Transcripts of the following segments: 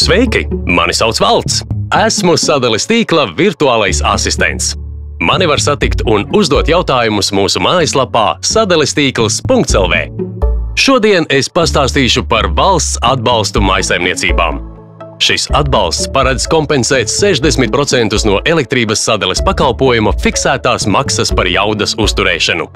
Sveiki! Mani sauc Valds. Esmu sadales tīkla virtuālais asistents. Mani var satikt un uzdot jautājumus mūsu mājaslapā sadalestīkls.lv. Šodien es pastāstīšu par valsts atbalstu mājsaimniecībām. Šis atbalsts paredz kompensēt 60% no elektrības sadales pakalpojuma fiksētās maksas par jaudas uzturēšanu.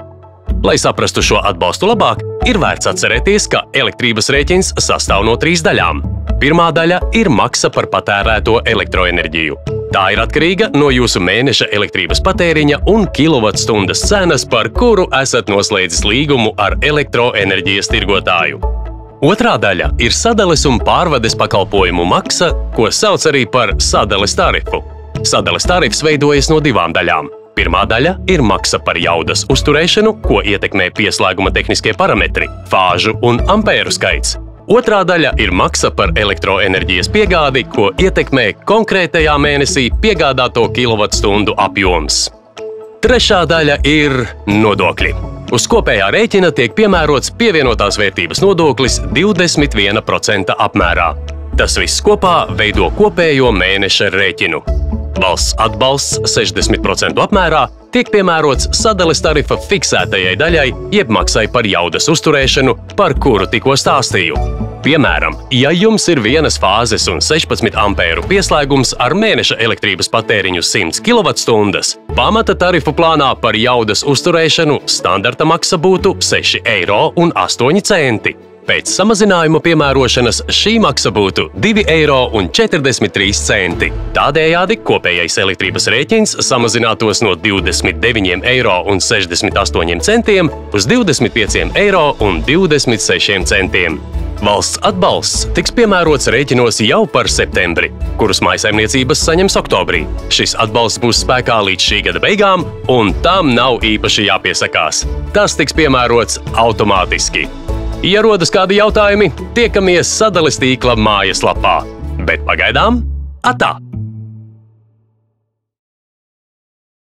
Lai saprastu šo atbalstu labāk, ir vērts atcerēties, ka elektrības rēķins sastāv no 3 daļām. Pirmā daļa ir maksa par patērēto elektroenerģiju. Tā ir atkarīga no jūsu mēneša elektrības patēriņa un kilovatstundas cenas, par kuru esat noslēdzis līgumu ar elektroenerģijas tirgotāju. Otrā daļa ir sadales un pārvades pakalpojumu maksa, ko sauc arī par sadales tarifu. Sadales tarifs veidojas no 2 daļām. Pirmā daļa ir maksa par jaudas uzturēšanu, ko ietekmē pieslēguma tehniskie parametri, fāžu un ampēru skaits. Otrā daļa ir maksa par elektroenerģijas piegādi, ko ietekmē konkrētajā mēnesī piegādāto kilovatstundu apjoms. Trešā daļa ir nodokļi. Uz kopējā rēķina tiek piemērots pievienotās vērtības nodoklis 21% apmērā. Tas viss kopā veido kopējo mēneša rēķinu. Valsts atbalsts 60% apmērā tiek piemērots sadales tarifa fiksētajai daļai, jeb maksai par jaudas uzturēšanu, par kuru tikko stāstīju. Piemēram, ja jums ir vienas fāzes un 16 ampēru pieslēgums ar mēneša elektrības patēriņu 100 kWh, pamata tarifu plānā par jaudas uzturēšanu standarta maksa būtu 6,08 eiro. Pēc samazinājuma piemērošanas šī maksa būtu 2,43 eiro. Tādējādi kopējais elektrības rēķins samazinātos no 29,68 eiro uz 25,26 eiro. Valsts atbalsts tiks piemērots rēķinos jau par septembri, kurus mājsaimniecības saņems oktobrī. Šis atbalsts būs spēkā līdz šī gada beigām, un tam nav īpaši jāpiesakās. Tas tiks piemērots automātiski. Ja rodas kādi jautājumi, tiekamies sadales tīkla mājaslapā. Bet pagaidām, atā!